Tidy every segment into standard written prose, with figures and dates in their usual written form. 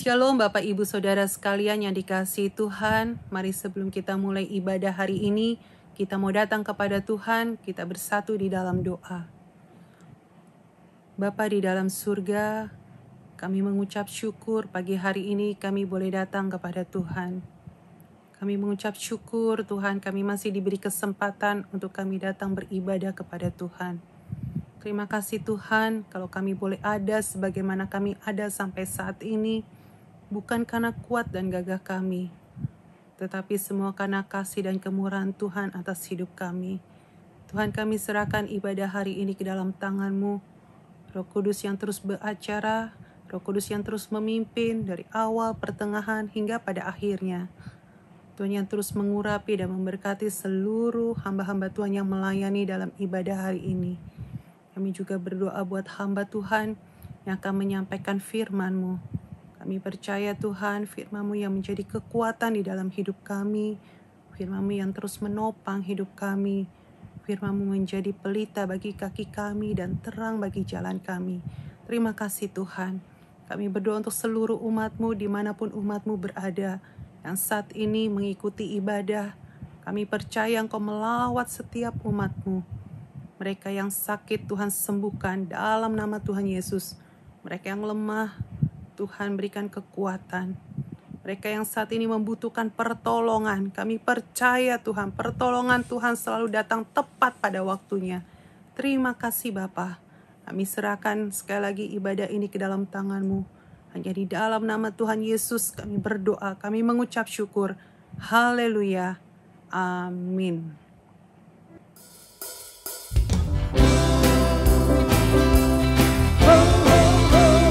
Shalom Bapak Ibu Saudara sekalian yang dikasihi Tuhan. Mari sebelum kita mulai ibadah hari ini, kita mau datang kepada Tuhan, kita bersatu di dalam doa. Bapa di dalam surga, kami mengucap syukur pagi hari ini kami boleh datang kepada Tuhan. Kami mengucap syukur Tuhan, kami masih diberi kesempatan untuk kami datang beribadah kepada Tuhan. Terima kasih Tuhan, kalau kami boleh ada sebagaimana kami ada sampai saat ini, bukan karena kuat dan gagah kami, tetapi semua karena kasih dan kemurahan Tuhan atas hidup kami. Tuhan, kami serahkan ibadah hari ini ke dalam tangan-Mu. Roh Kudus yang terus beracara, Roh Kudus yang terus memimpin dari awal, pertengahan, hingga pada akhirnya. Tuhan yang terus mengurapi dan memberkati seluruh hamba-hamba Tuhan yang melayani dalam ibadah hari ini. Kami juga berdoa buat hamba Tuhan yang akan menyampaikan firman-Mu. Kami percaya Tuhan, firman-Mu yang menjadi kekuatan di dalam hidup kami, firman-Mu yang terus menopang hidup kami, firman-Mu menjadi pelita bagi kaki kami dan terang bagi jalan kami. Terima kasih Tuhan. Kami berdoa untuk seluruh umat-Mu dimanapun umat-Mu berada, yang saat ini mengikuti ibadah. Kami percaya Engkau melawat setiap umat-Mu. Mereka yang sakit Tuhan sembuhkan dalam nama Tuhan Yesus. Mereka yang lemah, Tuhan berikan kekuatan. Mereka yang saat ini membutuhkan pertolongan, kami percaya Tuhan, pertolongan Tuhan selalu datang tepat pada waktunya. Terima kasih Bapa. Kami serahkan sekali lagi ibadah ini ke dalam tangan-Mu. Hanya di dalam nama Tuhan Yesus kami berdoa, kami mengucap syukur. Haleluya. Amin. Tuhan menetapkan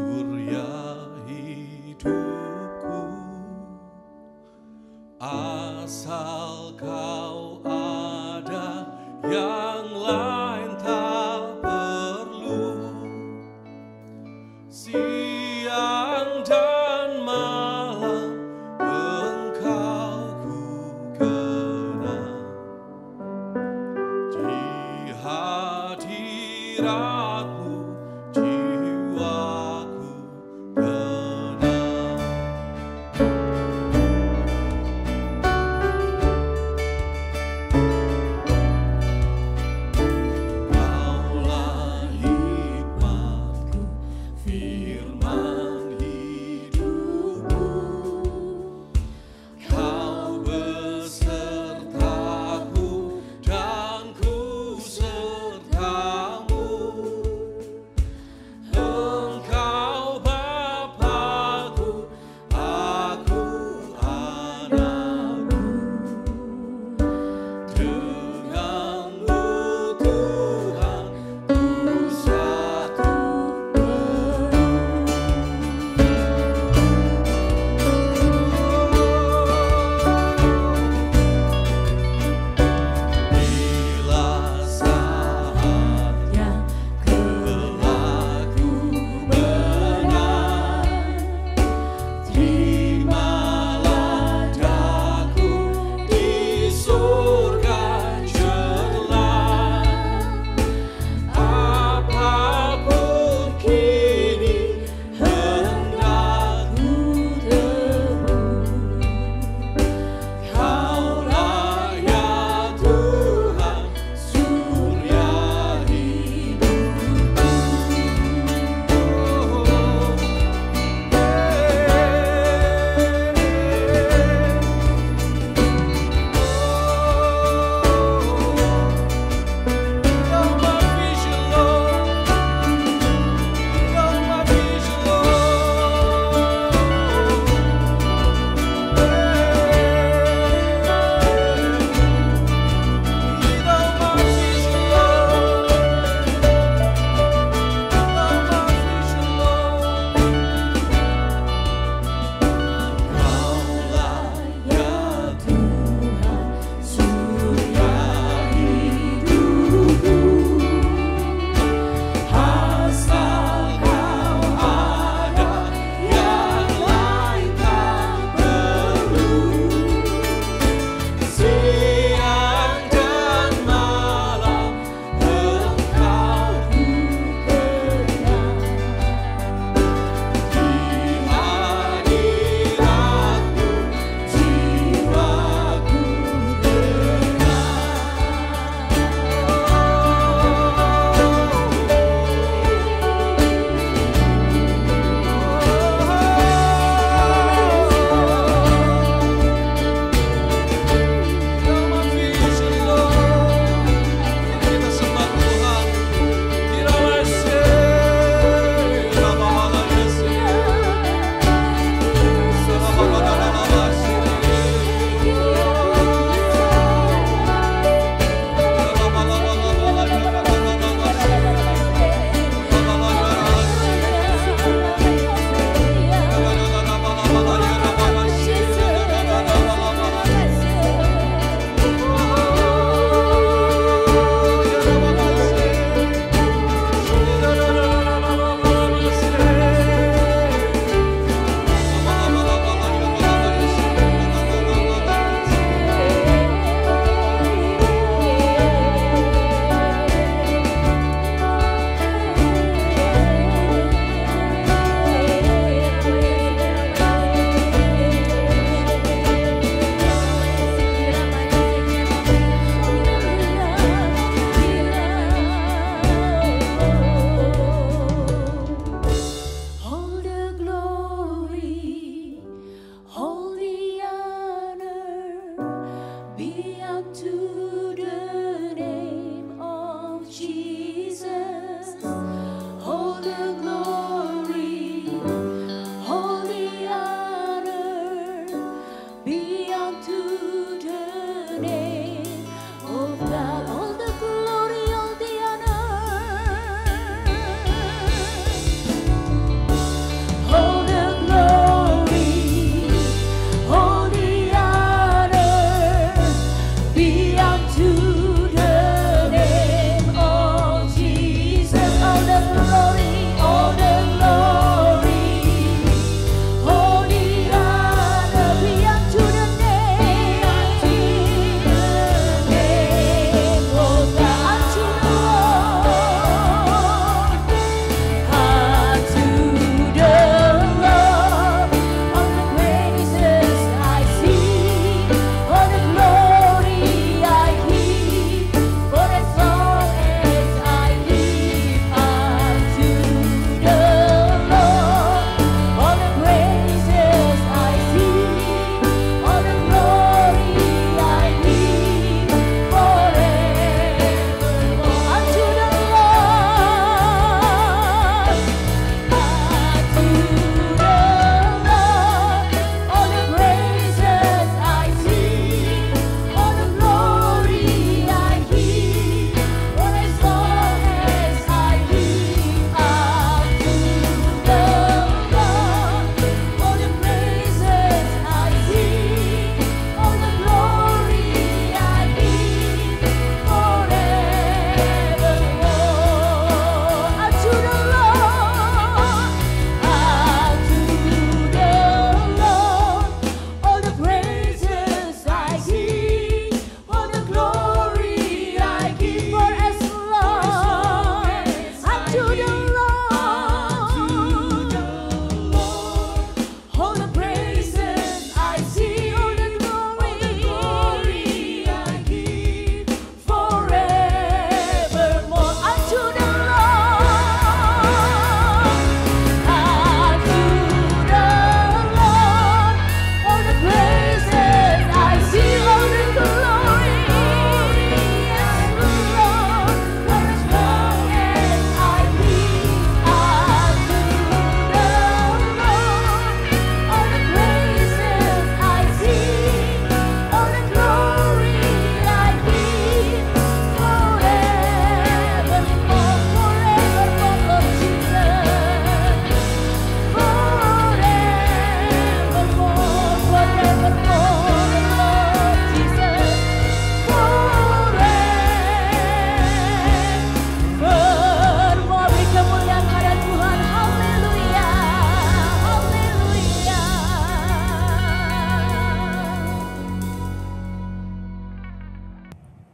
surya hidupku, asal kau ada, yang lain tak perlu. Siang dan malam engkau ku kenal, di hadiratmu jiwaku tenang.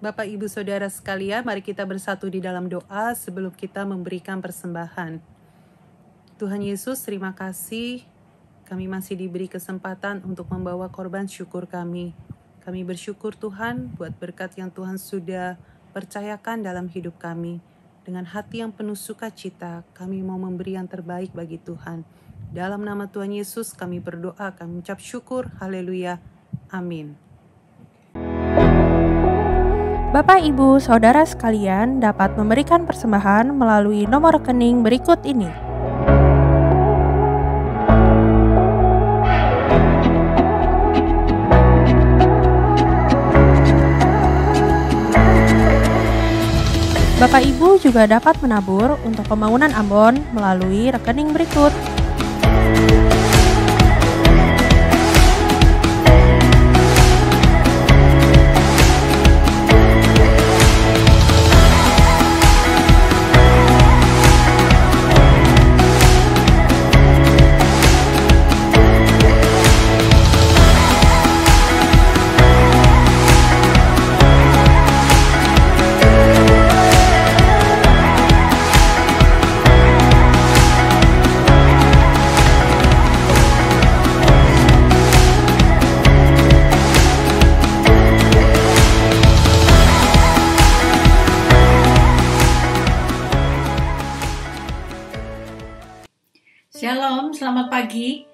Bapak, Ibu, Saudara sekalian, mari kita bersatu di dalam doa sebelum kita memberikan persembahan. Tuhan Yesus, terima kasih. Kami masih diberi kesempatan untuk membawa korban syukur kami. Kami bersyukur Tuhan buat berkat yang Tuhan sudah percayakan dalam hidup kami. Dengan hati yang penuh sukacita, kami mau memberi yang terbaik bagi Tuhan. Dalam nama Tuhan Yesus kami berdoa, kami ucap syukur. Haleluya. Amin. Bapak, Ibu, Saudara sekalian dapat memberikan persembahan melalui nomor rekening berikut ini. Bapak, Ibu juga dapat menabur untuk pembangunan Ambon melalui rekening berikut. Shalom, selamat pagi.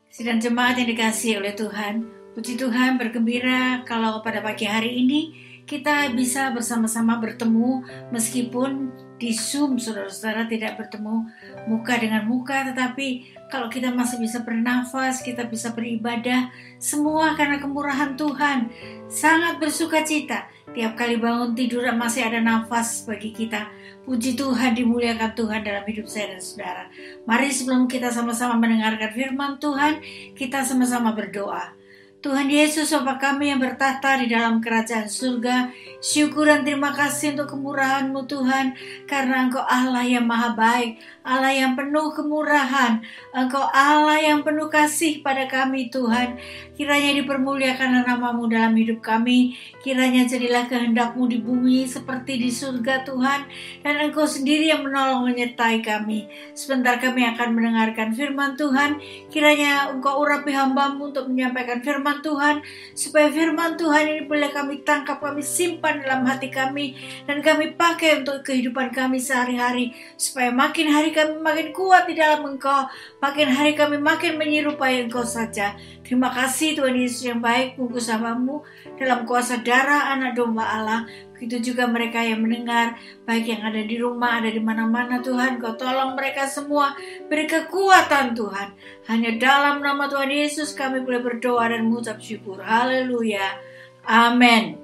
Sidang jemaat yang dikasihi oleh Tuhan. Puji Tuhan, bergembira kalau pada pagi hari ini kita bisa bersama-sama bertemu meskipun di Zoom, saudara-saudara, tidak bertemu muka dengan muka, tetapi kalau kita masih bisa bernafas, kita bisa beribadah, semua karena kemurahan Tuhan. Sangat bersuka cita. Tiap kali bangun tidur masih ada nafas bagi kita. Puji Tuhan, dimuliakan Tuhan dalam hidup saya dan saudara. Mari sebelum kita sama-sama mendengarkan firman Tuhan, kita sama-sama berdoa. Tuhan Yesus, Bapa kami yang bertahta di dalam kerajaan surga, syukur dan terima kasih untuk kemurahan-Mu Tuhan, karena Engkau Allah yang maha baik, Allah yang penuh kemurahan, Engkau Allah yang penuh kasih pada kami Tuhan. Kiranya dipermuliakan nama-Mu dalam hidup kami, kiranya jadilah kehendak-Mu di bumi seperti di surga Tuhan, dan Engkau sendiri yang menolong menyertai kami. Sebentar kami akan mendengarkan firman Tuhan, kiranya Engkau urapi hamba-Mu untuk menyampaikan firman Tuhan, supaya firman Tuhan ini boleh kami tangkap, kami simpan dalam hati kami, dan kami pakai untuk kehidupan kami sehari-hari, supaya makin hari kami makin kuat di dalam Engkau, makin hari kami makin menyerupai Engkau saja. Terima kasih Tuhan Yesus yang baik, bungkus hamba-Mu dalam kuasa darah anak domba Allah. Begitu juga mereka yang mendengar, baik yang ada di rumah, ada di mana-mana Tuhan. Kau tolong mereka semua, beri kekuatan Tuhan. Hanya dalam nama Tuhan Yesus kami boleh berdoa dan mengucap syukur. Haleluya. Amin.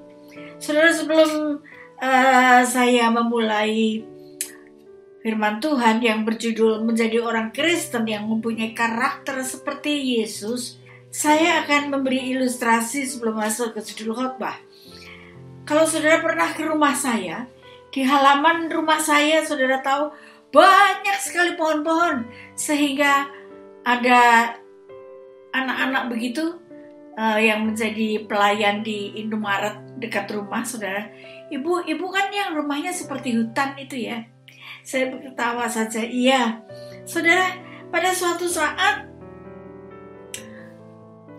Saudara, sebelum saya memulai firman Tuhan yang berjudul menjadi orang Kristen yang mempunyai karakter seperti Yesus, saya akan memberi ilustrasi sebelum masuk ke judul khotbah. Kalau saudara pernah ke rumah saya, di halaman rumah saya saudara tahu banyak sekali pohon-pohon, sehingga ada anak-anak begitu yang menjadi pelayan di Indomaret dekat rumah saudara. Ibu kan yang rumahnya seperti hutan itu ya. Saya berketawa saja. Iya, saudara, pada suatu saat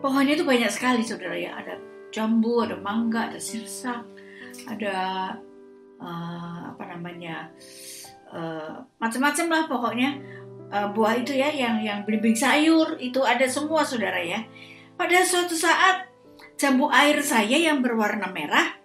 pohonnya itu banyak sekali saudara ya. Ada jambu, ada mangga, ada sirsak, ada macam-macam lah pokoknya buah itu ya, yang belimbing sayur itu ada semua saudara ya. Pada suatu saat jambu air saya yang berwarna merah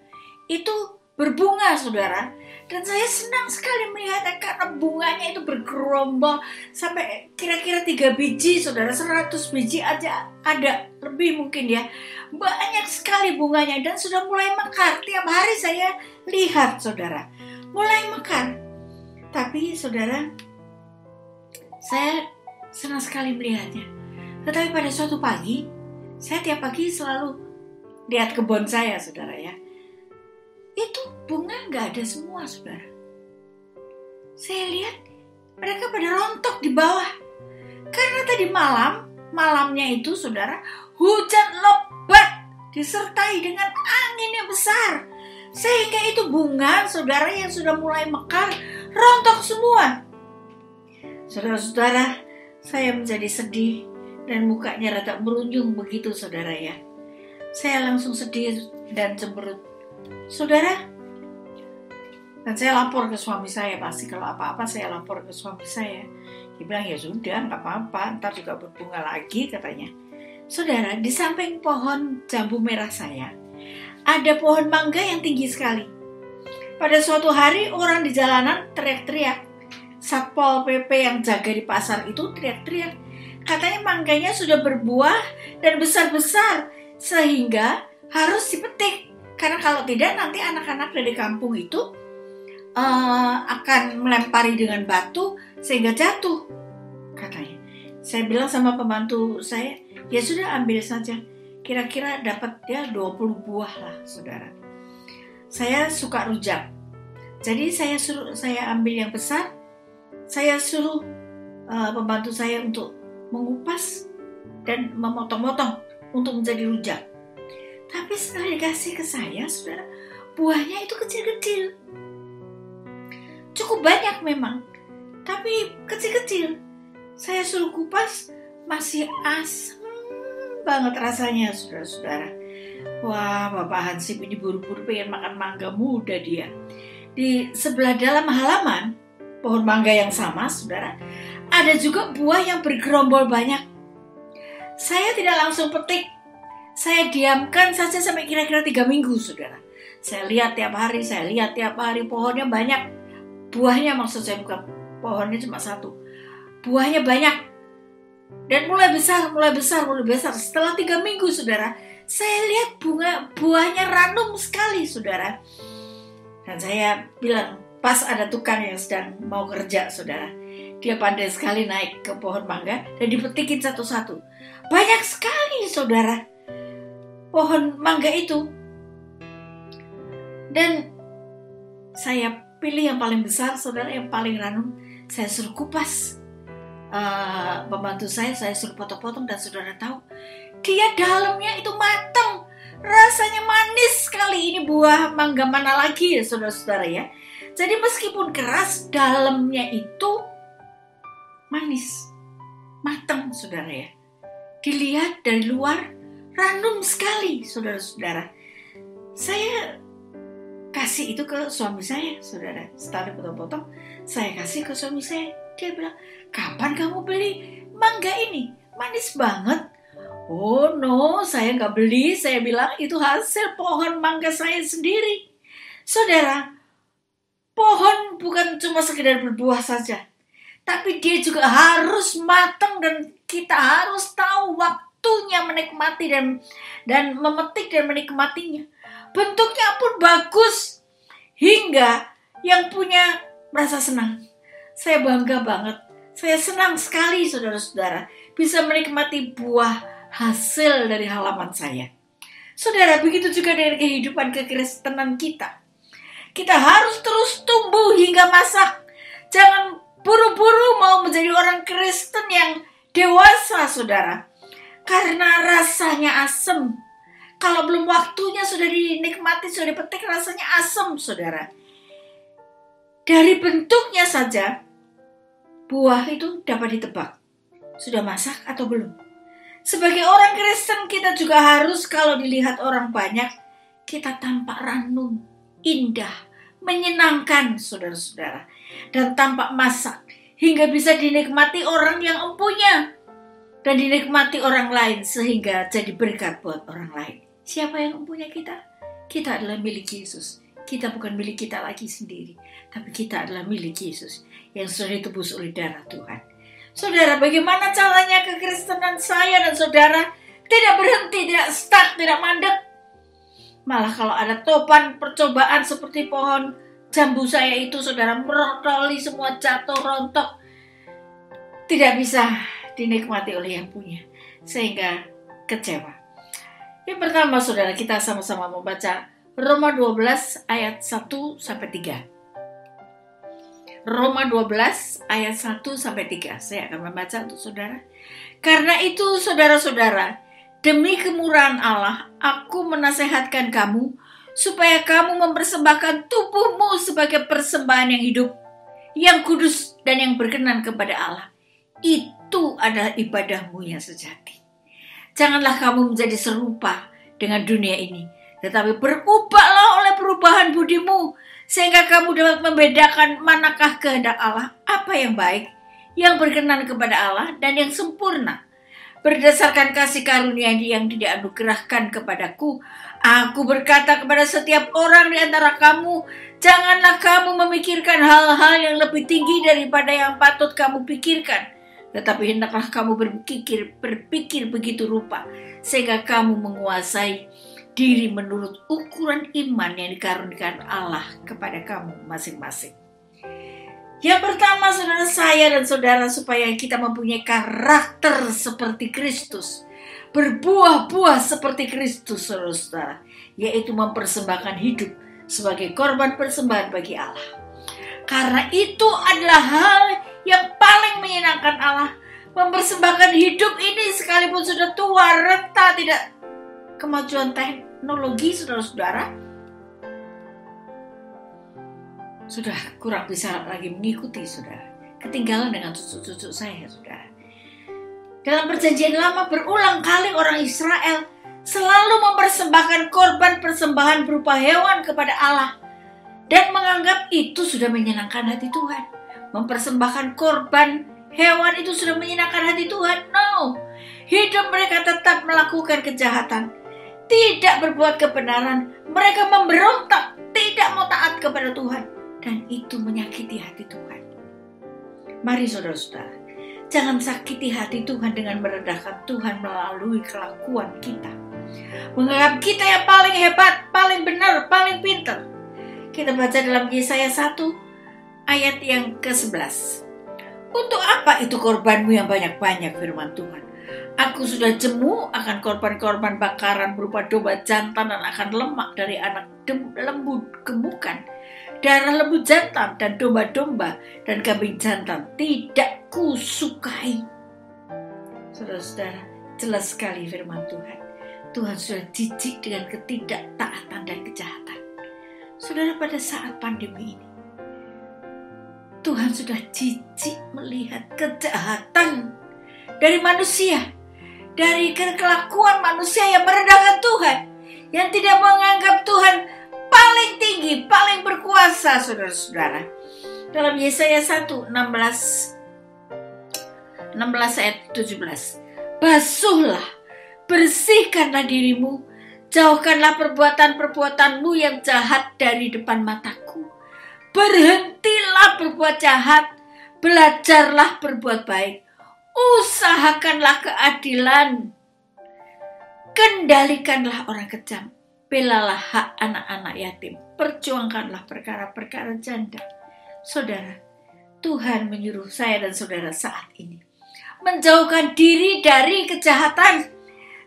itu berbunga saudara, dan saya senang sekali melihatnya karena bunganya itu bergerombol sampai kira-kira 3 biji saudara, 100 biji aja ada, lebih mungkin ya. Banyak sekali bunganya dan sudah mulai mekar. Tiap hari saya lihat saudara, mulai mekar. Tapi saudara, saya senang sekali melihatnya. Tetapi pada suatu pagi, saya tiap pagi selalu lihat kebun saya saudara ya. Itu bunga gak ada semua saudara. Saya lihat mereka pada rontok di bawah. Karena tadi malamnya itu saudara, hujan lebat disertai dengan angin yang besar. Sehingga itu bunga saudara yang sudah mulai mekar rontok semua. Saudara-saudara, saya menjadi sedih dan mukanya rada merunjung begitu saudara ya. Saya langsung sedih dan cemberut. Saudara, dan saya lapor ke suami saya, pasti kalau apa-apa saya lapor ke suami saya. Dia bilang, ya sudah, nggak apa-apa, ntar juga berbunga lagi katanya. Saudara, di samping pohon jambu merah saya, ada pohon mangga yang tinggi sekali. Pada suatu hari orang di jalanan teriak-teriak. Satpol PP yang jaga di pasar itu teriak-teriak. Katanya mangganya sudah berbuah dan besar-besar sehingga harus dipetik. Karena kalau tidak nanti anak-anak dari kampung itu akan melempari dengan batu sehingga jatuh katanya. Saya bilang sama pembantu saya, ya sudah ambil saja. Kira-kira dapat ya 20 buah lah saudara. Saya suka rujak. Jadi saya ambil yang besar. Saya suruh pembantu saya untuk mengupas dan memotong-motong untuk menjadi rujak. Tapi setelah dikasih ke saya saudara, buahnya itu kecil-kecil. Cukup banyak memang, tapi kecil-kecil. Saya suruh kupas, masih asam banget rasanya saudara-saudara. Wah, Bapak Hansip ini buru-buru pengen makan mangga muda dia. Di sebelah dalam halaman pohon mangga yang sama saudara, ada juga buah yang bergerombol banyak. Saya tidak langsung petik, saya diamkan saja sampai kira-kira 3 minggu saudara. Saya lihat tiap hari pohonnya banyak. Buahnya maksud saya bukan pohonnya cuma satu. Buahnya banyak. Dan mulai besar. Setelah 3 minggu saudara, saya lihat buahnya ranum sekali saudara. Dan saya bilang, pas ada tukang yang sedang mau kerja saudara. Dia pandai sekali naik ke pohon mangga dan dipetikin satu-satu. Banyak sekali saudara pohon mangga itu. Dan saya pilih yang paling besar saudara, yang paling ranum. Saya suruh kupas. Pembantu saya suruh potong-potong dan saudara tahu, dia dalamnya itu matang, rasanya manis sekali. Ini buah mangga mana lagi ya saudara-saudara ya. Jadi meskipun keras, dalamnya itu manis, matang saudara ya. Dilihat dari luar ranum sekali saudara-saudara. Saya kasih itu ke suami saya saudara. Setelah dipotong-potong, saya kasih ke suami saya. Dia bilang, kapan kamu beli mangga ini? Manis banget. Oh no, saya nggak beli. Saya bilang itu hasil pohon mangga saya sendiri. Saudara, pohon bukan cuma sekedar berbuah saja, tapi dia juga harus matang dan kita harus tahu waktunya menikmati dan memetik dan menikmatinya. Bentuknya pun bagus hingga yang punya merasa senang. Saya bangga banget. Saya senang sekali saudara-saudara bisa menikmati buah hasil dari halaman saya. Saudara, begitu juga dari kehidupan kekristenan kita. Kita harus terus tumbuh hingga masak. Jangan buru-buru mau menjadi orang Kristen yang dewasa saudara. Karena rasanya asam. Kalau belum waktunya sudah dinikmati, sudah dipetik, rasanya asam saudara. Dari bentuknya saja, buah itu dapat ditebak. Sudah masak atau belum? Sebagai orang Kristen kita juga harus, kalau dilihat orang banyak, kita tampak ranum, indah, menyenangkan saudara-saudara. Dan tampak masak, hingga bisa dinikmati orang yang empunya. Dan dinikmati orang lain, sehingga jadi berkat buat orang lain. Siapa yang empunya kita? Kita adalah milik Yesus. Kita bukan milik kita lagi sendiri, tapi kita adalah milik Yesus yang sudah ditebus oleh darah Tuhan. Saudara, bagaimana caranya kekristenan saya dan saudara tidak berhenti, tidak stuck, tidak mandek? Malah kalau ada topan percobaan seperti pohon jambu saya itu, saudara, merotoli semua, jatuh, rontok, tidak bisa dinikmati oleh yang punya, sehingga kecewa. Yang pertama saudara, kita sama-sama membaca Roma 12 ayat 1-3. Roma 12 ayat 1-3. Saya akan membaca untuk saudara. Karena itu saudara-saudara, demi kemurahan Allah, aku menasehatkan kamu supaya kamu mempersembahkan tubuhmu sebagai persembahan yang hidup, yang kudus dan yang berkenan kepada Allah. Itu adalah ibadahmu yang sejati. Janganlah kamu menjadi serupa dengan dunia ini, tetapi berubahlah oleh perubahan budimu, sehingga kamu dapat membedakan manakah kehendak Allah, apa yang baik, yang berkenan kepada Allah, dan yang sempurna. Berdasarkan kasih karunia yang dianugerahkan kepadaku, aku berkata kepada setiap orang di antara kamu, janganlah kamu memikirkan hal-hal yang lebih tinggi daripada yang patut kamu pikirkan, tetapi hendaklah kamu berpikir begitu rupa, sehingga kamu menguasai diri menurut ukuran iman yang dikaruniakan Allah kepada kamu masing-masing. Yang pertama, saudara, saya dan saudara, supaya kita mempunyai karakter seperti Kristus, berbuah-buah seperti Kristus, saudara, yaitu mempersembahkan hidup sebagai korban persembahan bagi Allah. Karena itu adalah hal yang paling menyenangkan Allah. Mempersembahkan hidup ini sekalipun sudah tua, renta, tidak kemajuan teknologi, saudara-saudara, sudah kurang bisa lagi mengikuti, saudara. Ketinggalan dengan cucu-cucu saya, saudara. Dalam perjanjian lama berulang kali orang Israel selalu mempersembahkan korban persembahan berupa hewan kepada Allah dan menganggap itu sudah menyenangkan hati Tuhan. Mempersembahkan korban hewan itu sudah menyenangkan hati Tuhan. No, hidup mereka tetap melakukan kejahatan, tidak berbuat kebenaran. Mereka memberontak, tidak mau taat kepada Tuhan. Dan itu menyakiti hati Tuhan. Mari saudara-saudara, jangan sakiti hati Tuhan dengan merendahkan Tuhan melalui kelakuan kita. Menganggap kita yang paling hebat, paling benar, paling pintar. Kita baca dalam Yesaya 1 ayat yang ke-11. Untuk apa itu korbanmu yang banyak-banyak, firman Tuhan? Aku sudah jemu akan korban-korban bakaran berupa domba jantan dan akan lemak dari anak lembu gemukan. Darah lembu jantan dan domba-domba dan kambing jantan tidak kusukai. Saudara-saudara, jelas sekali firman Tuhan. Tuhan sudah jijik dengan ketidaktaatan dan kejahatan. Saudara, pada saat pandemi ini, Tuhan sudah jijik melihat kejahatan dari manusia, dari kelakuan manusia yang merendahkan Tuhan, yang tidak menganggap Tuhan paling tinggi, paling berkuasa, saudara-saudara. Dalam Yesaya 1, 16 ayat 17. Basuhlah, bersihkanlah dirimu, jauhkanlah perbuatan-perbuatanmu yang jahat dari depan mataku. Berhentilah berbuat jahat, belajarlah berbuat baik, usahakanlah keadilan, kendalikanlah orang kejam, belalah hak anak-anak yatim, perjuangkanlah perkara-perkara janda. Saudara, Tuhan menyuruh saya dan saudara saat ini menjauhkan diri dari kejahatan.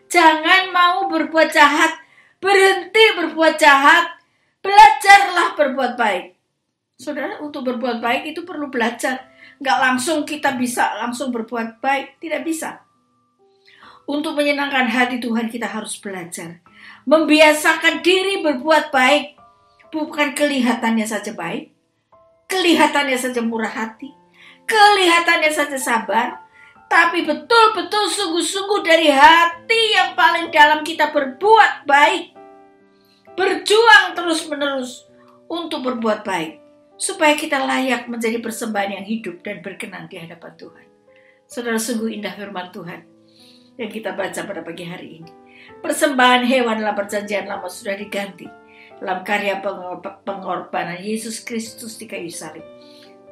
Jangan mau berbuat jahat, berhenti berbuat jahat, belajarlah berbuat baik. Saudara, untuk berbuat baik itu perlu belajar. Nggak langsung kita bisa langsung berbuat baik, tidak bisa. Untuk menyenangkan hati Tuhan kita harus belajar. Membiasakan diri berbuat baik. Bukan kelihatannya saja baik, kelihatannya saja murah hati, kelihatannya saja sabar, tapi betul-betul sungguh-sungguh dari hati yang paling dalam kita berbuat baik. Berjuang terus-menerus untuk berbuat baik, supaya kita layak menjadi persembahan yang hidup dan berkenan di hadapan Tuhan. Saudara, sungguh indah firman Tuhan yang kita baca pada pagi hari ini. Persembahan hewan dalam perjanjian lama sudah diganti dalam karya pengorbanan Yesus Kristus di kayu salib.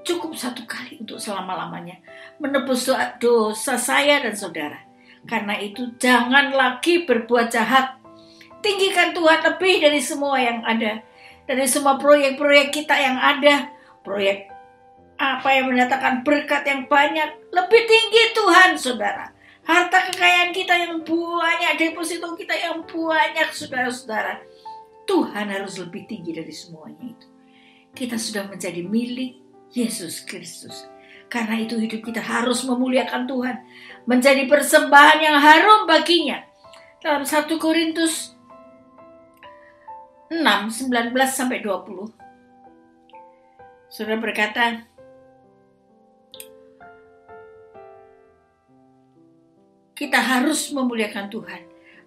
Cukup satu kali untuk selama-lamanya menebus dosa saya dan saudara. Karena itu jangan lagi berbuat jahat. Tinggikan Tuhan lebih dari semua yang ada, dari semua proyek-proyek kita yang ada, proyek apa yang mendatangkan berkat yang banyak, lebih tinggi Tuhan, saudara. Harta kekayaan kita yang banyak, deposito kita yang banyak, saudara-saudara. Tuhan harus lebih tinggi dari semuanya itu. Kita sudah menjadi milik Yesus Kristus. Karena itu hidup kita harus memuliakan Tuhan, menjadi persembahan yang harum baginya. Dalam 1 Korintus 6:19-20. Saudara berkata, kita harus memuliakan Tuhan.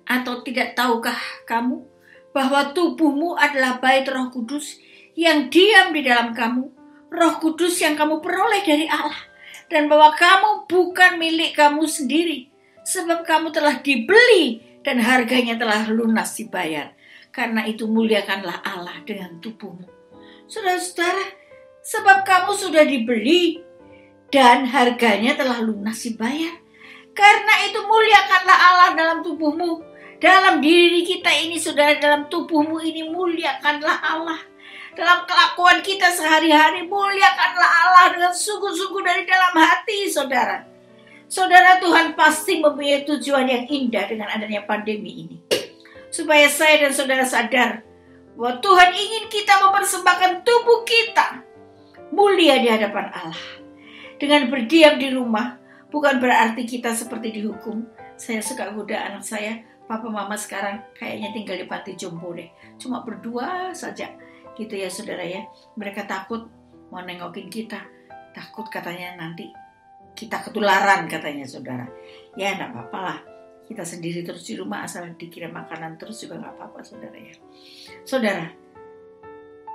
Atau tidak tahukah kamu bahwa tubuhmu adalah bait Roh Kudus yang diam di dalam kamu, Roh Kudus yang kamu peroleh dari Allah, dan bahwa kamu bukan milik kamu sendiri, sebab kamu telah dibeli dan harganya telah lunas dibayar. Karena itu muliakanlah Allah dengan tubuhmu. Saudara-saudara, sebab kamu sudah dibeli dan harganya telah lunas dibayar. Karena itu muliakanlah Allah dalam tubuhmu. Dalam diri kita ini, saudara, dalam tubuhmu ini muliakanlah Allah. Dalam kelakuan kita sehari-hari, muliakanlah Allah dengan sungguh-sungguh dari dalam hati, saudara. Saudara, Tuhan pasti mempunyai tujuan yang indah dengan adanya pandemi ini. Supaya saya dan saudara sadar bahwa Tuhan ingin kita mempersembahkan tubuh kita mulia di hadapan Allah. Dengan berdiam di rumah, bukan berarti kita seperti dihukum. Saya suka goda anak saya, papa mama sekarang kayaknya tinggal di panti jompo deh. Cuma berdua saja. Gitu ya saudara ya. Mereka takut mau nengokin kita. Takut katanya nanti kita ketularan katanya saudara. Ya enggak apa-apa lah. Kita sendiri terus di rumah asal dikirim makanan terus juga enggak apa-apa saudara ya. Saudara,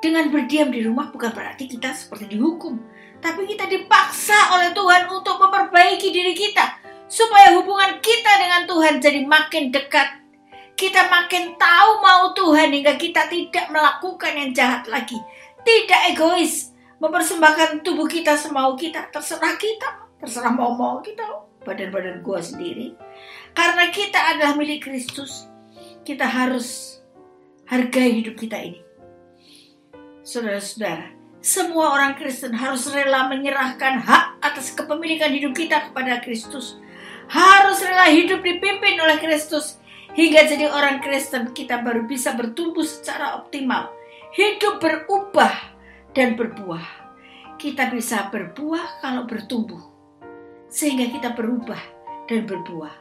dengan berdiam di rumah bukan berarti kita seperti dihukum. Tapi kita dipaksa oleh Tuhan untuk memperbaiki diri kita. Supaya hubungan kita dengan Tuhan jadi makin dekat. Kita makin tahu mau Tuhan hingga kita tidak melakukan yang jahat lagi. Tidak egois. Mempersembahkan tubuh kita semau kita. Terserah kita. Terserah mau kita. Badan-badan gua sendiri. Karena kita adalah milik Kristus. Kita harus hargai hidup kita ini. Saudara-saudara, semua orang Kristen harus rela menyerahkan hak atas kepemilikan hidup kita kepada Kristus. Harus rela hidup dipimpin oleh Kristus. Hingga jadi orang Kristen kita baru bisa bertumbuh secara optimal. Hidup berubah dan berbuah. Kita bisa berbuah kalau bertumbuh. Sehingga kita berubah dan berbuah.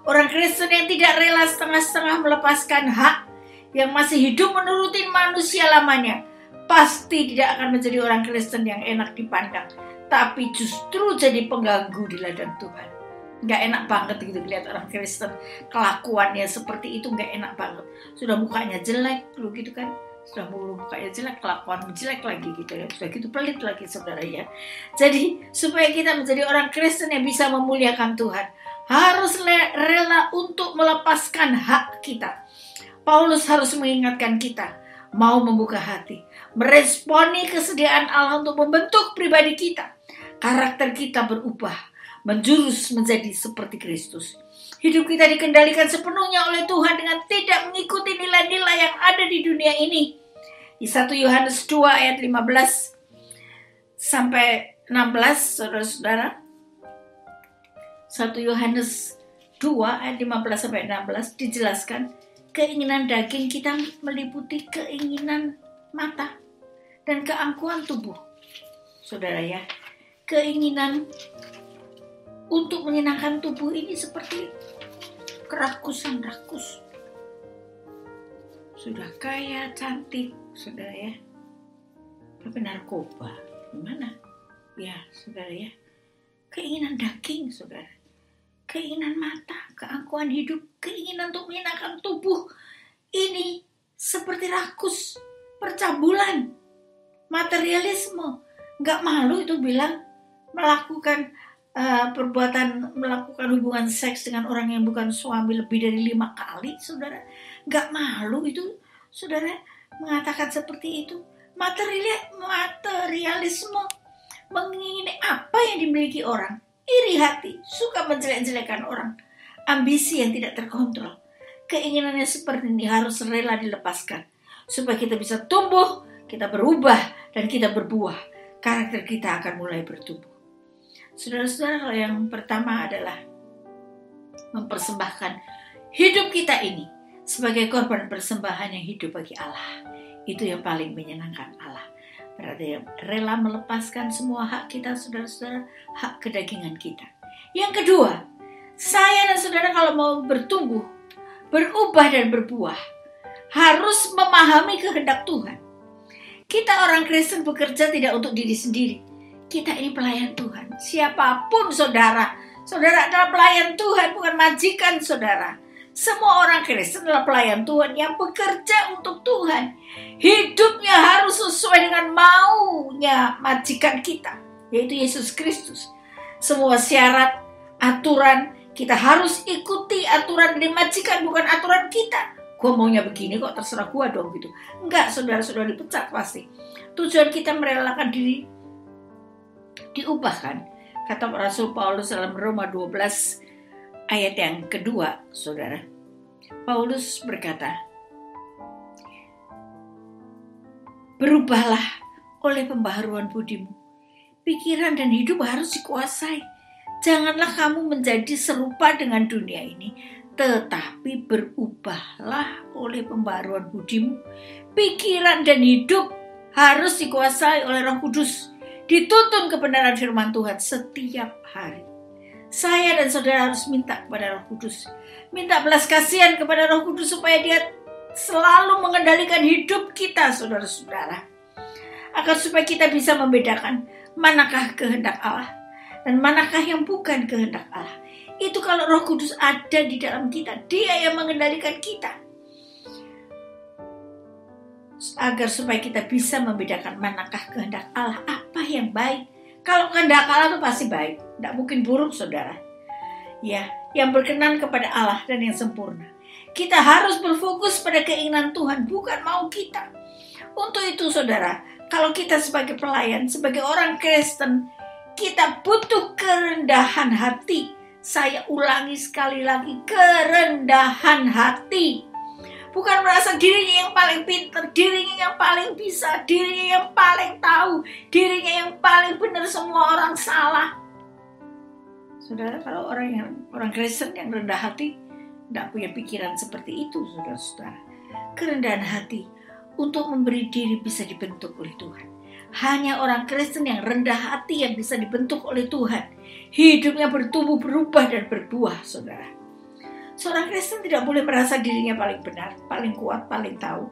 Orang Kristen yang tidak rela setengah-setengah melepaskan hak, yang masih hidup menuruti manusia lamanya, pasti tidak akan menjadi orang Kristen yang enak dipandang. Tapi justru jadi pengganggu di ladang Tuhan. Gak enak banget gitu lihat orang Kristen kelakuannya seperti itu, gak enak banget. Sudah mukanya jelek lu gitu kan, sudah mukanya jelek, kelakuan jelek lagi gitu ya, sudah gitu pelit lagi saudara ya. Jadi supaya kita menjadi orang Kristen yang bisa memuliakan Tuhan, harus rela untuk melepaskan hak kita. Paulus harus mengingatkan kita, mau membuka hati, meresponi kesediaan Allah untuk membentuk pribadi kita. Karakter kita berubah, menjurus menjadi seperti Kristus. Hidup kita dikendalikan sepenuhnya oleh Tuhan dengan tidak mengikuti nilai-nilai yang ada di dunia ini. Di 1 Yohanes 2 ayat 15 sampai 16, saudara-saudara. 1 Yohanes 2 ayat 15 sampai 16 dijelaskan, keinginan daging kita meliputi keinginan mata dan keangkuhan tubuh. Saudara ya, keinginan untuk menyenangkan tubuh ini seperti kerakusan rakus. Sudah kaya, cantik, saudara ya. Tapi narkoba, gimana? Ya, saudara ya. Keinginan daging, saudara. Keinginan mata, keangkuhan hidup, keinginan untuk menyenangkan tubuh. Ini seperti rakus, percabulan, materialisme. Gak malu itu bilang melakukan melakukan hubungan seks dengan orang yang bukan suami lebih dari 5 kali, saudara. Gak malu itu, saudara, mengatakan seperti itu. Materialisme, mengingini apa yang dimiliki orang, iri hati, suka menjelek-jelekan orang, ambisi yang tidak terkontrol. Keinginannya seperti ini harus rela dilepaskan, supaya kita bisa tumbuh, kita berubah, dan kita berbuah. Karakter kita akan mulai bertumbuh. Saudara-saudara, kalau yang pertama adalah mempersembahkan hidup kita ini sebagai korban persembahan yang hidup bagi Allah. Itu yang paling menyenangkan Allah. Berarti rela melepaskan semua hak kita, saudara-saudara, hak kedagingan kita. Yang kedua, saya dan saudara kalau mau bertumbuh, berubah dan berbuah, harus memahami kehendak Tuhan. Kita orang Kristen bekerja tidak untuk diri sendiri. Kita ini pelayan Tuhan. Siapapun saudara adalah pelayan Tuhan, bukan majikan saudara. Semua orang Kristen adalah pelayan Tuhan yang bekerja untuk Tuhan. Hidupnya harus sesuai dengan maunya majikan kita, yaitu Yesus Kristus. Semua syarat, aturan, kita harus ikuti aturan dari majikan, bukan aturan kita. Gue maunya begini kok, terserah gue dong gitu. Enggak, saudara-saudara, dipecat pasti. Tujuan kita merelakan diri diubahkan. Kata Rasul Paulus dalam Roma 12 ayat yang kedua, saudara. Paulus berkata, berubahlah oleh pembaharuan budimu. Pikiran dan hidup harus dikuasai. Janganlah kamu menjadi serupa dengan dunia ini, tetapi berubahlah oleh pembaharuan budimu. Pikiran dan hidup harus dikuasai oleh Roh Kudus. Dituntun kebenaran firman Tuhan setiap hari. Saya dan saudara harus minta kepada Roh Kudus. Minta belas kasihan kepada Roh Kudus supaya dia selalu mengendalikan hidup kita, saudara-saudara. Agar supaya kita bisa membedakan manakah kehendak Allah dan manakah yang bukan kehendak Allah. Itu kalau Roh Kudus ada di dalam kita, Dia yang mengendalikan kita. Agar supaya kita bisa membedakan manakah kehendak Allah, apa yang baik. Kalau kehendak Allah itu pasti baik, tidak mungkin buruk, saudara. Ya, yang berkenan kepada Allah dan yang sempurna. Kita harus berfokus pada keinginan Tuhan, bukan mau kita. Untuk itu, saudara, kalau kita sebagai pelayan, sebagai orang Kristen, kita butuh kerendahan hati. Saya ulangi sekali lagi, kerendahan hati. Bukan merasa dirinya yang paling pintar, dirinya yang paling bisa, dirinya yang paling tahu, dirinya yang paling benar, semua orang salah. Saudara, kalau orang Kristen yang rendah hati, tidak punya pikiran seperti itu, saudara-saudara. Kerendahan hati untuk memberi diri bisa dibentuk oleh Tuhan. Hanya orang Kristen yang rendah hati yang bisa dibentuk oleh Tuhan. Hidupnya bertumbuh, berubah, dan berbuah, saudara. Seorang Kristen tidak boleh merasa dirinya paling benar, paling kuat, paling tahu,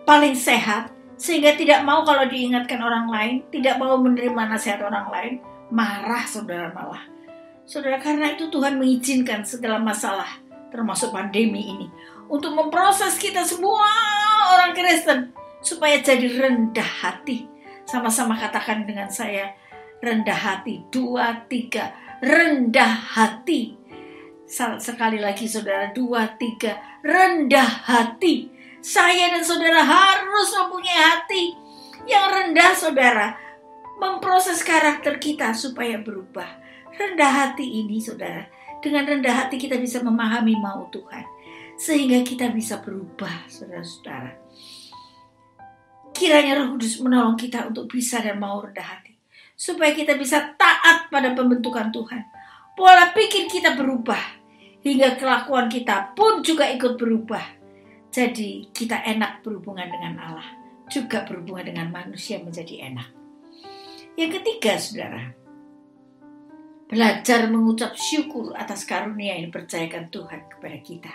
paling sehat, sehingga tidak mau kalau diingatkan orang lain, tidak mau menerima nasihat orang lain, marah, saudara, malah. Saudara, karena itu Tuhan mengizinkan segala masalah, termasuk pandemi ini, untuk memproses kita semua orang Kristen, supaya jadi rendah hati. Sama-sama katakan dengan saya, rendah hati. 2, 3, rendah hati. Sekali lagi, saudara, 2, 3, rendah hati. Saya dan saudara harus mempunyai hati yang rendah, saudara. Memproses karakter kita supaya berubah. Rendah hati ini, saudara, dengan rendah hati kita bisa memahami mau Tuhan, sehingga kita bisa berubah, saudara-saudara. Kiranya Roh Kudus menolong kita untuk bisa dan mau rendah hati, supaya kita bisa taat pada pembentukan Tuhan. Pola pikir kita berubah, hingga kelakuan kita pun juga ikut berubah. Jadi kita enak berhubungan dengan Allah, juga berhubungan dengan manusia menjadi enak. Yang ketiga, saudara, belajar mengucap syukur atas karunia yang dipercayakan Tuhan kepada kita.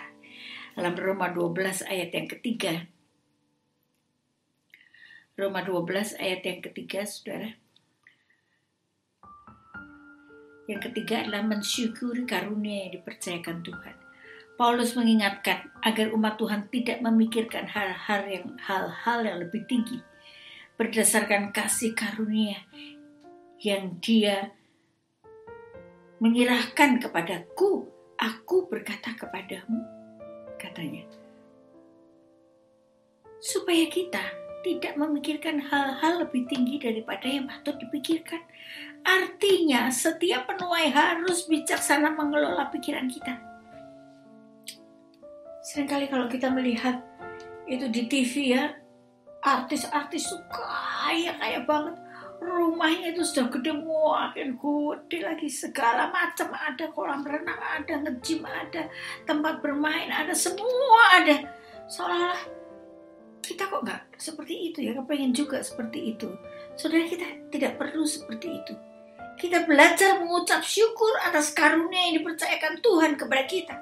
Dalam Roma 12 ayat yang ketiga. Roma 12 ayat yang ketiga, saudara. Yang ketiga adalah mensyukuri karunia yang dipercayakan Tuhan. Paulus mengingatkan agar umat Tuhan tidak memikirkan hal-hal yang lebih tinggi berdasarkan kasih karunia yang Dia menyerahkan kepadaku. Aku berkata kepadamu, katanya, supaya kita tidak memikirkan hal-hal lebih tinggi daripada yang patut dipikirkan. Artinya setiap penuai harus bijaksana mengelola pikiran kita. Seringkali kalau kita melihat itu di TV, ya, artis-artis tuh kaya banget. Rumahnya itu sudah gede, makin gede lagi, segala macam ada, kolam renang ada, nge-gym ada, tempat bermain ada, semua ada. Seolah-olah kita kok gak seperti itu ya, kepengen juga seperti itu. Saudara, kita tidak perlu seperti itu. Kita belajar mengucap syukur atas karunia yang dipercayakan Tuhan kepada kita.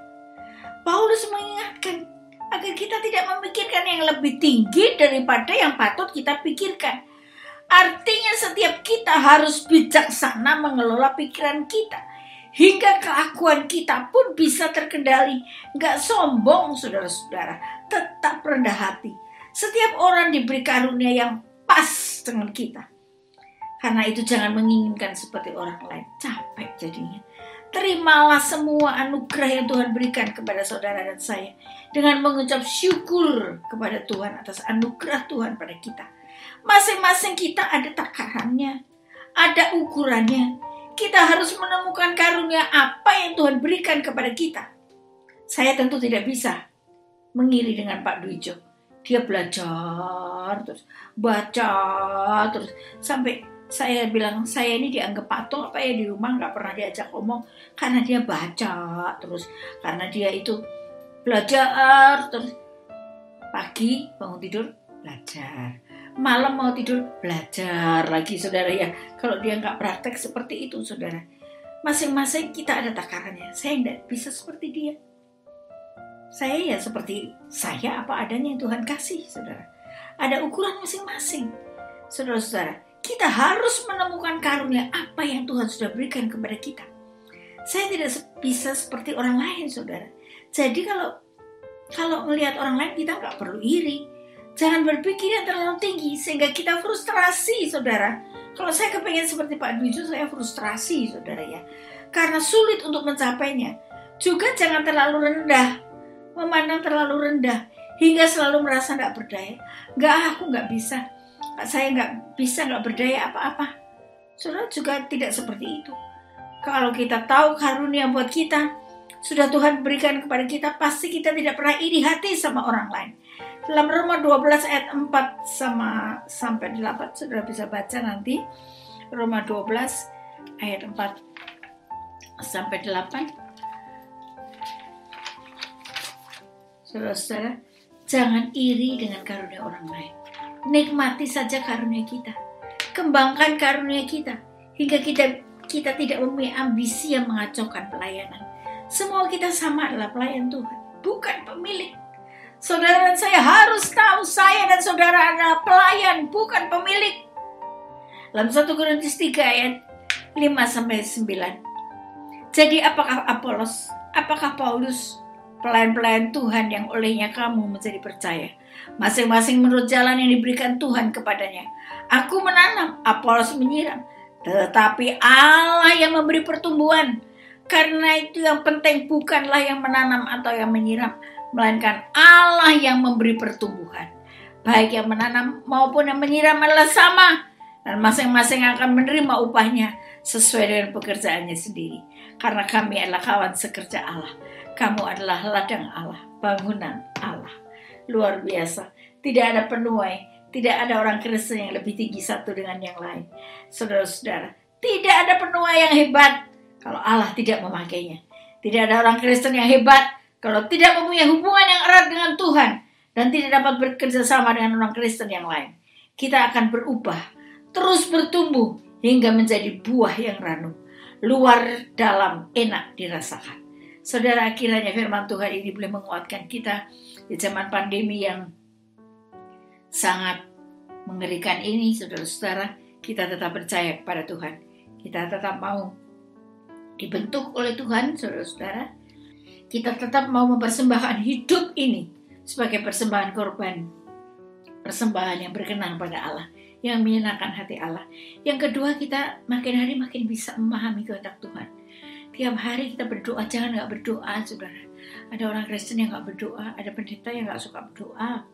Paulus mengingatkan agar kita tidak memikirkan yang lebih tinggi daripada yang patut kita pikirkan. Artinya setiap kita harus bijaksana mengelola pikiran kita, hingga kelakuan kita pun bisa terkendali. Gak sombong saudara-saudara, tetap rendah hati. Setiap orang diberi karunia yang pas dengan kita. Karena itu jangan menginginkan seperti orang lain, capek jadinya. Terimalah semua anugerah yang Tuhan berikan kepada saudara dan saya dengan mengucap syukur kepada Tuhan atas anugerah Tuhan pada kita. Masing-masing kita ada takarannya, ada ukurannya. Kita harus menemukan karunia apa yang Tuhan berikan kepada kita. Saya tentu tidak bisa mengiri dengan Pak Dwijo. Dia belajar terus, baca terus, sampai saya bilang, saya ini dianggap patung apa ya di rumah, nggak pernah diajak ngomong, karena dia baca terus, karena dia itu belajar terus. Pagi bangun tidur belajar, malam mau tidur belajar lagi, saudara ya. Kalau dia nggak praktek seperti itu, saudara. Masing-masing kita ada takarannya. Saya nggak bisa seperti dia. Saya ya seperti saya apa adanya yang Tuhan kasih, saudara. Ada ukuran masing-masing, saudara-saudara. Kita harus menemukan karunia apa yang Tuhan sudah berikan kepada kita. Saya tidak bisa seperti orang lain, saudara. Jadi kalau melihat orang lain, kita nggak perlu iri. Jangan berpikir yang terlalu tinggi sehingga kita frustrasi, saudara. Kalau saya kepengen seperti Pak Dwijo, saya frustrasi, saudara ya. Karena sulit untuk mencapainya. Juga jangan terlalu rendah, memandang terlalu rendah hingga selalu merasa nggak berdaya. Aku nggak bisa. Saya nggak bisa, nggak berdaya apa-apa. Saudara juga tidak seperti itu. Kalau kita tahu karunia buat kita, sudah Tuhan berikan kepada kita, pasti kita tidak pernah iri hati sama orang lain. Dalam Roma 12 ayat 4 sampai 8, saudara bisa baca nanti. Roma 12 ayat 4 sampai 8. Saudara-saudara, jangan iri dengan karunia orang lain. Nikmati saja karunia kita. Kembangkan karunia kita. Hingga kita tidak mempunyai ambisi yang mengacaukan pelayanan. Semua kita sama adalah pelayan Tuhan, bukan pemilik. Saudara dan saya harus tahu saya dan saudara adalah pelayan, bukan pemilik. Dalam 1 Korintus 3 ayat 5-9. Jadi apakah Apolos, apakah Paulus, pelayan-pelayan Tuhan yang olehnya kamu menjadi percaya? Masing-masing menurut jalan yang diberikan Tuhan kepadanya. Aku menanam, Apolos menyiram, tetapi Allah yang memberi pertumbuhan. Karena itu yang penting bukanlah yang menanam atau yang menyiram, melainkan Allah yang memberi pertumbuhan. Baik yang menanam maupun yang menyiram adalah sama, dan masing-masing akan menerima upahnya sesuai dengan pekerjaannya sendiri. Karena kami adalah kawan sekerja Allah. Kamu adalah ladang Allah, bangunan Allah. Luar biasa. Tidak ada penuai, tidak ada orang Kristen yang lebih tinggi satu dengan yang lain. Saudara-saudara, tidak ada penuai yang hebat kalau Allah tidak memakainya. Tidak ada orang Kristen yang hebat kalau tidak mempunyai hubungan yang erat dengan Tuhan dan tidak dapat bekerja sama dengan orang Kristen yang lain. Kita akan berubah, terus bertumbuh hingga menjadi buah yang ranum, luar dalam enak dirasakan. Saudara, kiranya firman Tuhan ini boleh menguatkan kita di zaman pandemi yang sangat mengerikan ini. Saudara-saudara, kita tetap percaya kepada Tuhan. Kita tetap mau dibentuk oleh Tuhan, saudara-saudara. Kita tetap mau mempersembahkan hidup ini sebagai persembahan korban, persembahan yang berkenan pada Allah, yang menyenangkan hati Allah. Yang kedua, kita makin hari makin bisa memahami kehendak Tuhan. Tiap hari kita berdoa, jangan gak berdoa, saudara. Ada orang Kristen yang gak berdoa, ada pendeta yang gak suka berdoa,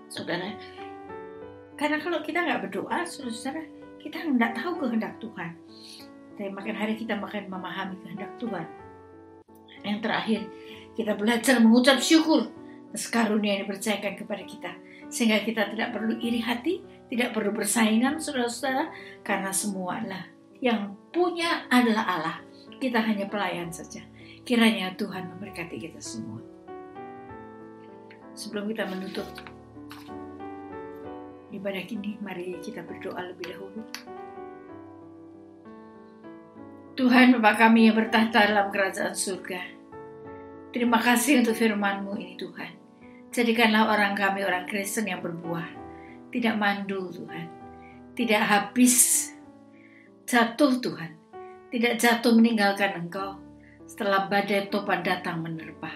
saudara. Karena kalau kita gak berdoa, saudara, kita gak tahu kehendak Tuhan. Tapi makin hari kita makin memahami kehendak Tuhan. Yang terakhir, kita belajar mengucap syukur atas karunia yang dipercayakan kepada kita. Sehingga kita tidak perlu iri hati, tidak perlu bersaingan, saudara-saudara. Karena semua adalah yang punya adalah Allah. Kita hanya pelayan saja. Kiranya Tuhan memberkati kita semua. Sebelum kita menutup ibadah ini, mari kita berdoa lebih dahulu. Tuhan Bapa kami yang bertahta dalam kerajaan surga, terima kasih untuk firman-Mu ini Tuhan. Jadikanlah orang kami orang Kristen yang berbuah, tidak mandul Tuhan, tidak habis jatuh Tuhan, tidak jatuh meninggalkan Engkau setelah badai topan datang menerpa.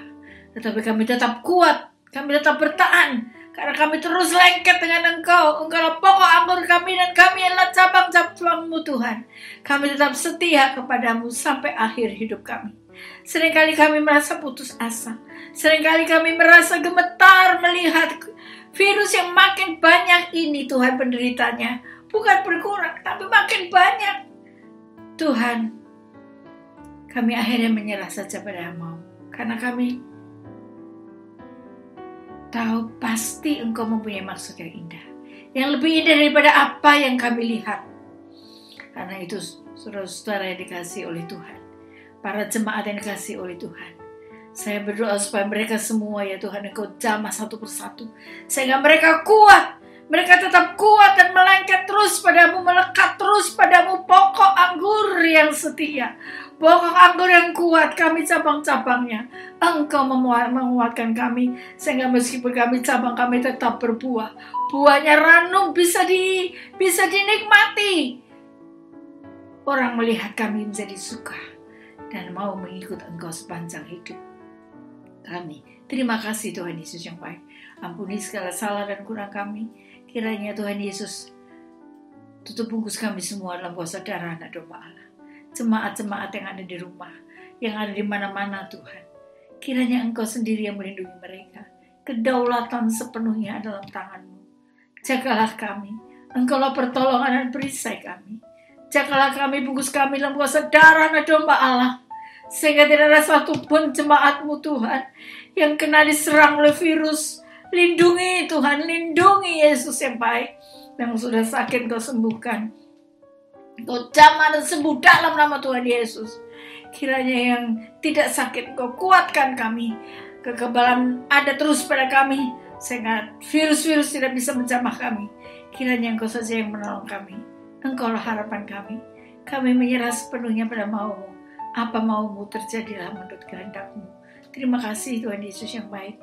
Tetapi kami tetap kuat, kami tetap bertahan, karena kami terus lengket dengan Engkau. Engkaulah pokok anggur kami dan kami adalah cabang-cabang-Mu Tuhan. Kami tetap setia kepadamu sampai akhir hidup kami. Seringkali kami merasa putus asa. Seringkali kami merasa gemetar melihat virus yang makin banyak ini Tuhan penderitanya. Bukan berkurang, tapi makin banyak. Tuhan, kami akhirnya menyerah saja pada-Mu. Karena kami tahu pasti Engkau mempunyai maksud yang indah. Yang lebih indah daripada apa yang kami lihat. Karena itu saudara-saudara yang dikasihi oleh Tuhan. Para jemaat yang dikasihi oleh Tuhan. Saya berdoa supaya mereka semua ya Tuhan Engkau jamah satu persatu. Sehingga mereka kuat. Mereka tetap kuat dan melengket terus padamu, melekat terus padamu, pokok anggur yang setia. Pokok anggur yang kuat, kami cabang-cabangnya. Engkau menguatkan kami, sehingga meskipun kami cabang, kami tetap berbuah. Buahnya ranum bisa dinikmati. Orang melihat kami menjadi suka dan mau mengikut Engkau sepanjang hidup kami. Terima kasih Tuhan Yesus yang baik. Ampuni segala salah dan kurang kami. Kiranya Tuhan Yesus tutup bungkus kami semua dalam kuasa darah anak domba Allah. Jemaat-jemaat yang ada di rumah, yang ada di mana-mana Tuhan. Kiranya Engkau sendiri yang melindungi mereka. Kedaulatan sepenuhnya dalam tangan-Mu. Jagalah kami. Engkaulah pertolongan dan perisai kami. Jagalah kami, bungkus kami dalam kuasa darah anak domba Allah. Sehingga tidak ada satupun jemaat-Mu Tuhan yang kena diserang oleh virus. Lindungi Tuhan, lindungi Yesus yang baik. Yang sudah sakit Engkau sembuhkan. Engkau jamah dan sembuh dalam nama Tuhan Yesus. Kiranya yang tidak sakit Engkau kuatkan kami. Kekebalan ada terus pada kami. Sehingga virus-virus tidak bisa menjamah kami. Kiranya Engkau saja yang menolong kami. Engkaulah harapan kami. Kami menyerah sepenuhnya pada mau-Mu. Apa mau-Mu terjadilah menurut kehendak-Mu. Terima kasih Tuhan Yesus yang baik.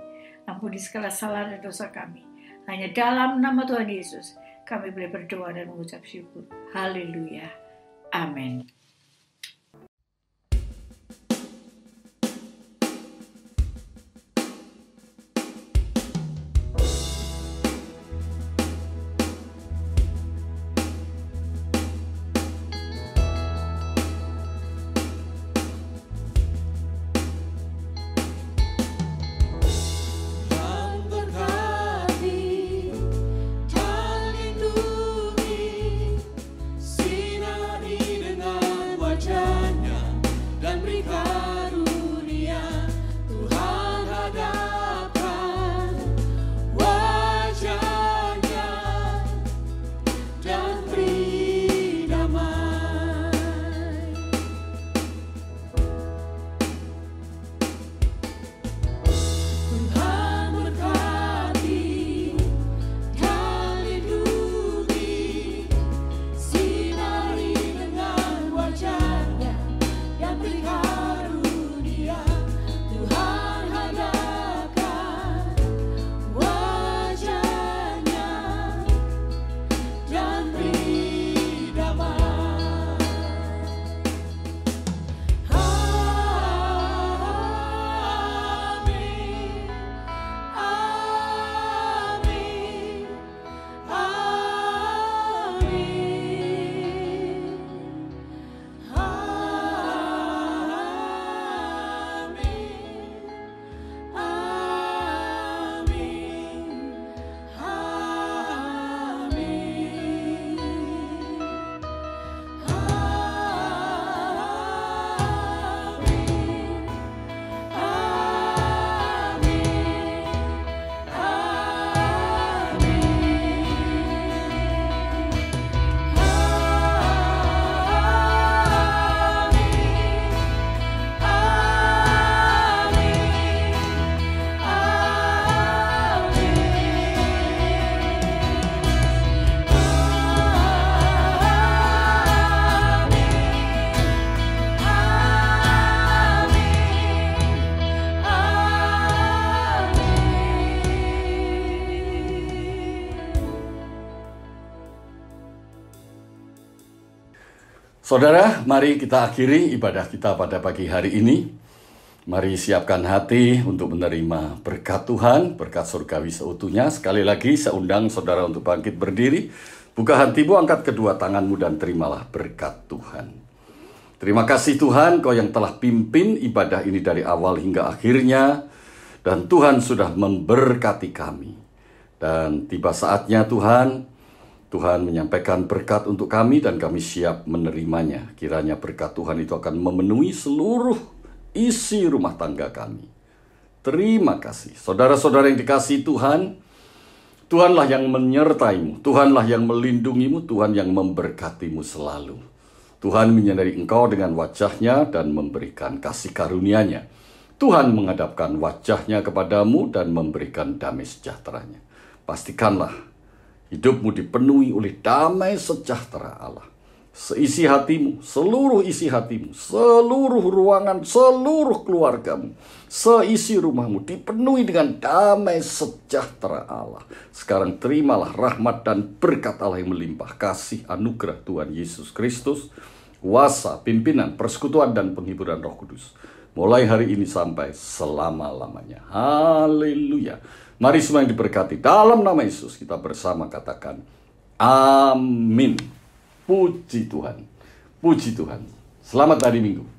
Ampuni segala salah dan dosa kami. Hanya dalam nama Tuhan Yesus kami boleh berdoa dan mengucap syukur. Haleluya. Amin. Sinari dengan Saudara, mari kita akhiri ibadah kita pada pagi hari ini. Mari siapkan hati untuk menerima berkat Tuhan, berkat surgawi seutuhnya. Sekali lagi saya undang saudara untuk bangkit berdiri. Buka hatimu, angkat kedua tanganmu dan terimalah berkat Tuhan. Terima kasih Tuhan, Kau yang telah pimpin ibadah ini dari awal hingga akhirnya. Dan Tuhan sudah memberkati kami. Dan tiba saatnya Tuhan menyampaikan berkat untuk kami dan kami siap menerimanya. Kiranya berkat Tuhan itu akan memenuhi seluruh isi rumah tangga kami. Terima kasih. Saudara-saudara yang dikasihi Tuhan, Tuhanlah yang menyertaimu, Tuhanlah yang melindungimu, Tuhan yang memberkatimu selalu. Tuhan menyinari engkau dengan wajahnya dan memberikan kasih karunia-Nya. Tuhan menghadapkan wajahnya kepadamu dan memberikan damai sejahteranya. Pastikanlah hidupmu dipenuhi oleh damai sejahtera Allah. Seisi hatimu, seluruh isi hatimu, seluruh ruangan, seluruh keluargamu, seisi rumahmu dipenuhi dengan damai sejahtera Allah. Sekarang terimalah rahmat dan berkat Allah yang melimpah, kasih anugerah Tuhan Yesus Kristus, kuasa, pimpinan, persekutuan dan penghiburan Roh Kudus. Mulai hari ini sampai selama-lamanya. Haleluya. Mari semua yang diberkati dalam nama Yesus kita bersama katakan amin. Puji Tuhan. Puji Tuhan. Selamat hari Minggu.